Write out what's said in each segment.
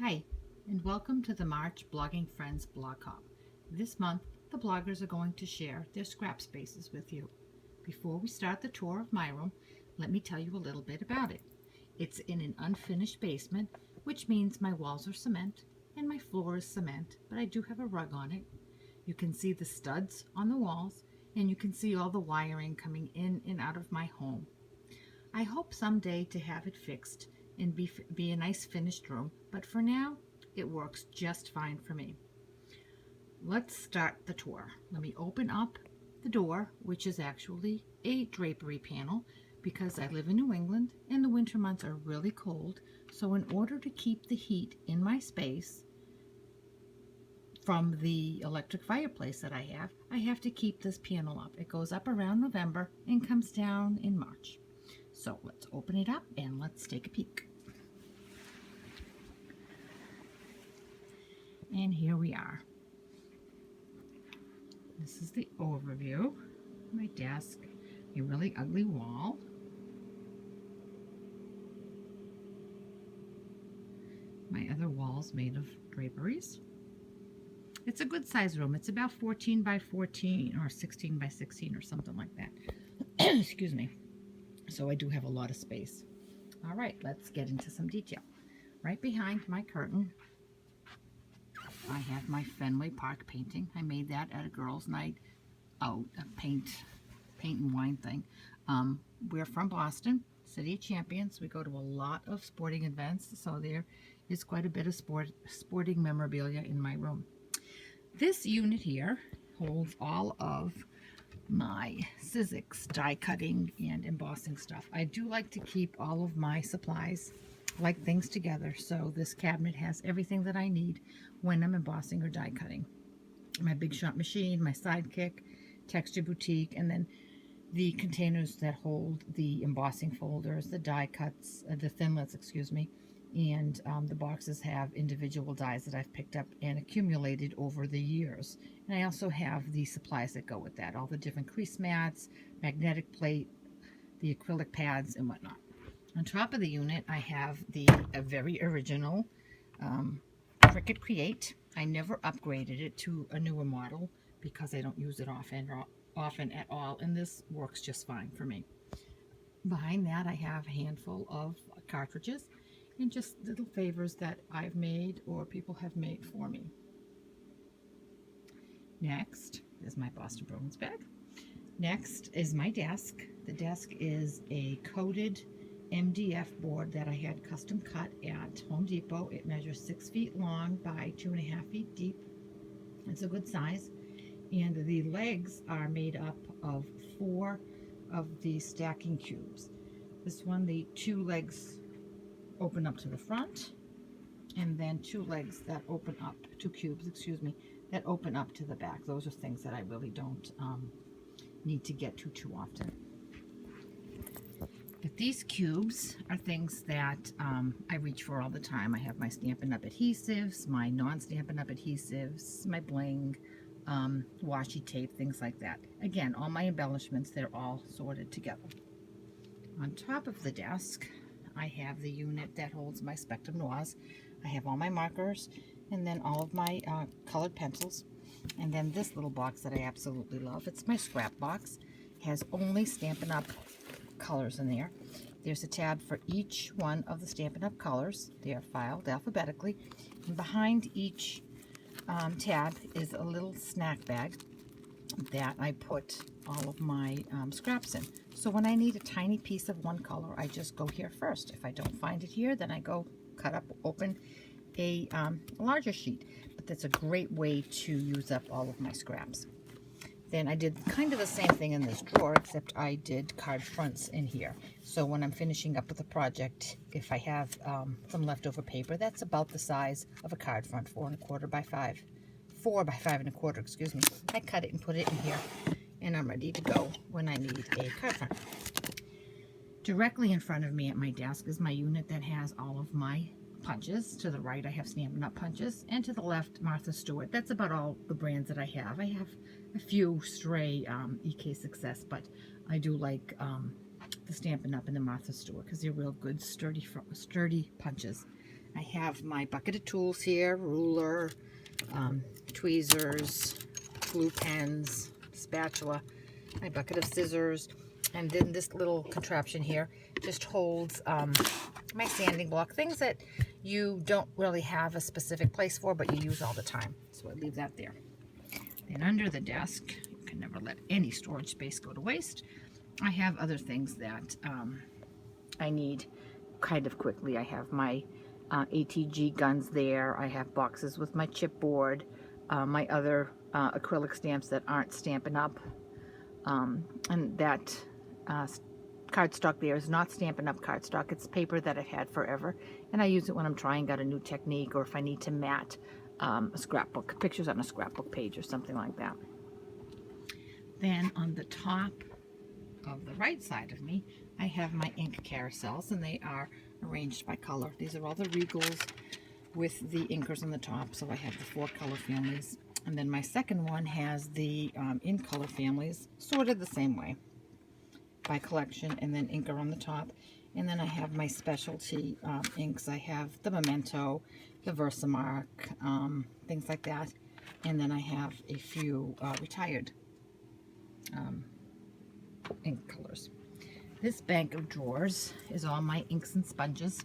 Hi, and welcome to the March Blogging Friends Blog Hop. This month, the bloggers are going to share their scrap spaces with you. Before we start the tour of my room, let me tell you a little bit about it. It's in an unfinished basement, which means my walls are cement and my floor is cement, but I do have a rug on it. You can see the studs on the walls, and you can see all the wiring coming in and out of my home. I hope someday to have it fixed and be a nice finished room, but for now, it works just fine for me. Let's start the tour. Let me open up the door, which is actually a drapery panel because I live in New England and the winter months are really cold. So in order to keep the heat in my space from the electric fireplace that I have to keep this panel up. It goes up around November and comes down in March. So let's open it up and let's take a peek. And here we are. This is the overview. My desk, a really ugly wall. My other walls made of draperies. It's a good size room. It's about 14 by 14 or 16 by 16 or something like that. Excuse me. So I do have a lot of space. All right, let's get into some detail. Right behind my curtain, I have my Fenway Park painting. I made that at a girls' night out, a paint and wine thing. We're from Boston, City of Champions. We go to a lot of sporting events, so there is quite a bit of sporting memorabilia in my room. This unit here holds all of my Sizzix die cutting and embossing stuff. I do like to keep all of my supplies, like things together, so this cabinet has everything that I need when I'm embossing or die cutting. My Big Shot machine, my Sidekick, Texture Boutique, and then the containers that hold the embossing folders, the die cuts, the Thinlits, excuse me, and the boxes have individual dies that I've picked up and accumulated over the years. And I also have the supplies that go with that, all the different crease mats, magnetic plate, the acrylic pads, and whatnot. On top of the unit, I have a very original Cricut Create. I never upgraded it to a newer model because I don't use it often at all, and this works just fine for me. Behind that, I have a handful of cartridges and just little favors that I've made or people have made for me. Next is my Boston Bruins bag. Next is my desk. The desk is a coated MDF board that I had custom cut at Home Depot. It measures 6 feet long by 2.5 feet deep. It's a good size. And the legs are made up of 4 of the stacking cubes. This one, the 2 legs open up to the front, and then 2 legs that open up, 2 cubes, excuse me, that open up to the back. Those are things that I really don't need to get to too often. But these cubes are things that I reach for all the time. I have my Stampin' Up! Adhesives, my non-Stampin' Up! Adhesives, my bling, washi tape, things like that. Again, all my embellishments, they're all sorted together. On top of the desk, I have the unit that holds my Spectrum Noirs. I have all my markers and then all of my colored pencils. And then this little box that I absolutely love. It's my scrap box. It has only Stampin' Up! Colors in there. There's a tab for each one of the Stampin' Up! Colors. They are filed alphabetically. And behind each tab is a little snack bag that I put all of my scraps in. So when I need a tiny piece of one color, I just go here first. If I don't find it here, then I go cut up, open a larger sheet. But that's a great way to use up all of my scraps. Then I did kind of the same thing in this drawer, except I did card fronts in here. So when I'm finishing up with a project, if I have some leftover paper, that's about the size of a card front, 4.25 by 5. 4 by 5.25, excuse me. I cut it and put it in here, and I'm ready to go when I need a card front. Directly in front of me at my desk is my unit that has all of my punches. To the right, I have Stampin' Up! Punches, and to the left, Martha Stewart. That's about all the brands that I have. I have a few stray EK Success, but I do like the Stampin' Up! And the Martha Stewart because they're real good, sturdy punches. I have my bucket of tools here, ruler, tweezers, glue pens, spatula, my bucket of scissors, and then this little contraption here just holds my sanding block, things that you don't really have a specific place for, but you use all the time. So I leave that there. Then under the desk, you can never let any storage space go to waste. I have other things that I need kind of quickly. I have my ATG guns there. I have boxes with my chipboard, my other acrylic stamps that aren't Stampin' Up. And that cardstock there is not Stampin' Up cardstock. It's paper that I've had forever, and I use it when I'm trying out a new technique, or if I need to mat a scrapbook, pictures on a scrapbook page or something like that. Then on the top of the right side of me, I have my ink carousels, and they are arranged by color. These are all the Regals with the inkers on the top, so I have the 4 color families. And then my second one has the in color families, sorted the same way, by collection, and then inker on the top. And then I have my specialty inks. I have the Memento, the Versamark, things like that. And then I have a few retired ink colors. This bank of drawers is all my inks and sponges.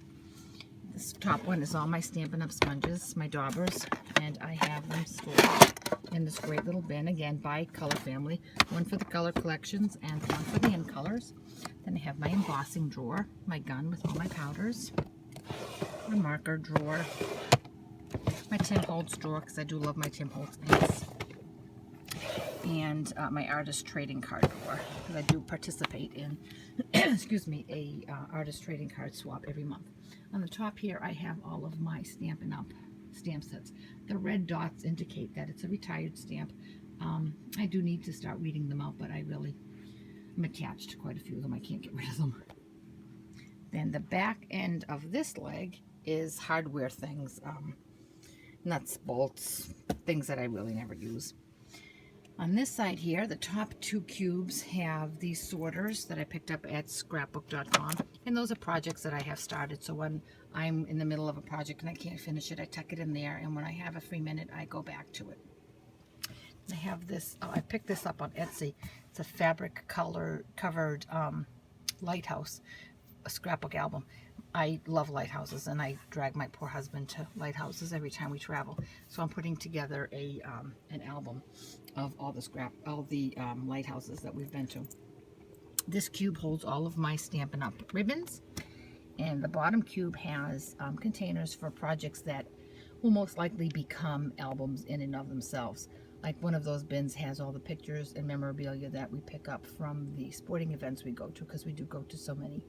This top one is all my Stampin' Up sponges, my daubers, and I have them stored in this great little bin, again by color family. One for the color collections and one for the in colors. Then I have my embossing drawer, my gun with all my powders, my marker drawer, my Tim Holtz drawer, because I do love my Tim Holtz inks, and my artist trading card drawer, because I do participate in excuse me, a artist trading card swap every month. On the top here, I have all of my Stampin' Up stamp sets. The red dots indicate that it's a retired stamp. I do need to start weeding them out, but I'm attached to quite a few of them. I can't get rid of them. Then the back end of this leg is hardware things, nuts, bolts, things that I really never use. On this side here, the top 2 cubes have these sorters that I picked up at scrapbook.com, and those are projects that I have started. So when I'm in the middle of a project and I can't finish it, I tuck it in there, and when I have a free minute, I go back to it. I have this, I picked this up on Etsy. It's a fabric color covered lighthouse, a scrapbook album. I love lighthouses, and I drag my poor husband to lighthouses every time we travel. So I'm putting together a an album of all the lighthouses that we've been to. This cube holds all of my Stampin' Up ribbons, and the bottom cube has containers for projects that will most likely become albums in and of themselves. Like one of those bins has all the pictures and memorabilia that we pick up from the sporting events we go to, because we do go to so many,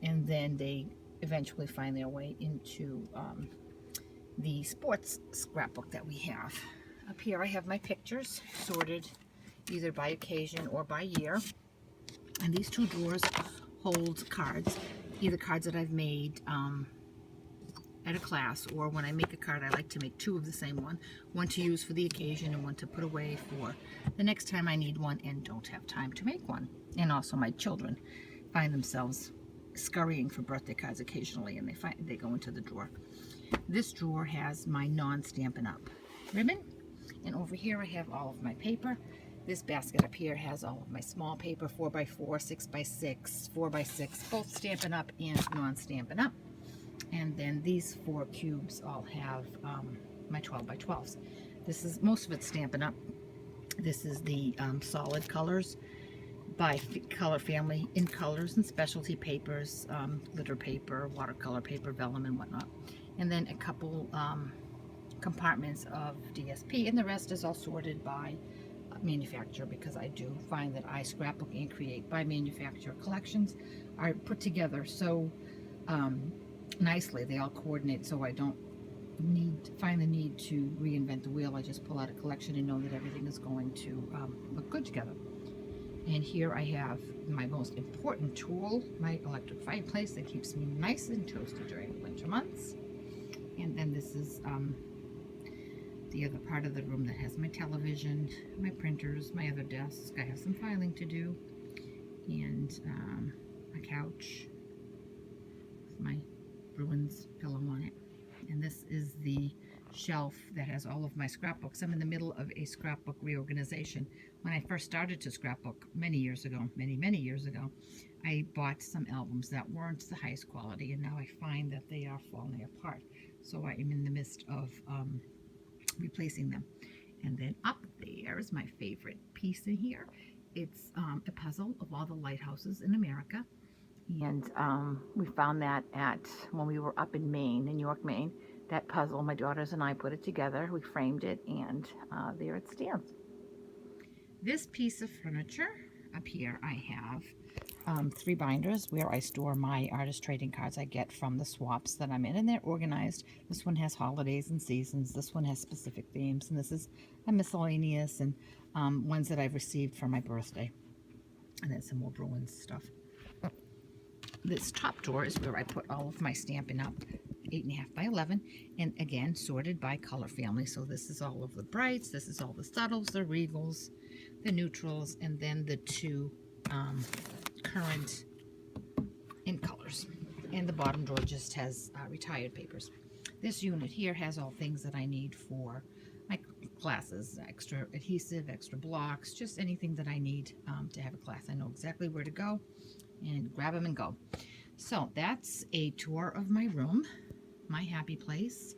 and then they eventually find their way into the sports scrapbook that we have. Up here I have my pictures sorted either by occasion or by year, and these 2 drawers hold cards, either cards that I've made at a class, or when I make a card I like to make 2 of the same one to use for the occasion and one to put away for the next time I need one and don't have time to make one. And also my children find themselves scurrying for birthday cards occasionally, and they go into the drawer. This drawer has my non-Stampin' Up ribbon, and over here I have all of my paper. This basket up here has all of my small paper, 4x4, 6x6, 4x6, both Stampin' Up and non-Stampin' Up. And then these 4 cubes all have my 12x12s. This is, most of it's Stampin' Up. This is the solid colors by color family, in colors and specialty papers, glitter paper, watercolor paper, vellum, and whatnot. And then a couple compartments of DSP, and the rest is all sorted by manufacturer, because I do find that I scrapbook and create by manufacturer. Collections are put together so nicely, they all coordinate, so I don't find the need to reinvent the wheel. I just pull out a collection and know that everything is going to look good together. And here I have my most important tool, my electric fireplace that keeps me nice and toasty during the winter months. And then this is the other part of the room that has my television, my printers, my other desk. I have some filing to do, and a couch with my Bruins pillow on it. And this is the shelf that has all of my scrapbooks. I'm in the middle of a scrapbook reorganization. When I first started to scrapbook many years ago, many years ago, I bought some albums that weren't the highest quality, and now I find that they are falling apart. So I am in the midst of replacing them. And then up there is my favorite piece in here. It's a puzzle of all the lighthouses in America. And we found that when we were up in Maine, in York, Maine. That puzzle, my daughters and I put it together. We framed it, and there it stands. This piece of furniture up here, I have 3 binders where I store my artist trading cards I get from the swaps that I'm in, and they're organized. This one has holidays and seasons. This one has specific themes, and this is a miscellaneous and ones that I've received for my birthday. And then some more Bruins stuff. This top drawer is where I put all of my Stampin' Up! 8.5 by 11, and again sorted by color family. So this is all of the brights, this is all the subtles, the regals, the neutrals, and then the 2 current in colors. And the bottom drawer just has retired papers. This unit here has all things that I need for my classes, extra adhesive, extra blocks, just anything that I need to have a class. I know exactly where to go and grab them and go. So that's a tour of my room, my happy place.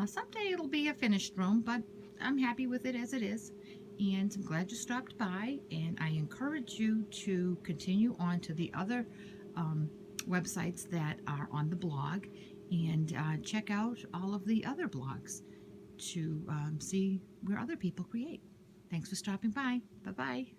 Someday it'll be a finished room, but I'm happy with it as it is. And I'm glad you stopped by, and I encourage you to continue on to the other websites that are on the blog, and check out all of the other blogs to see where other people create. Thanks for stopping by. Bye-bye.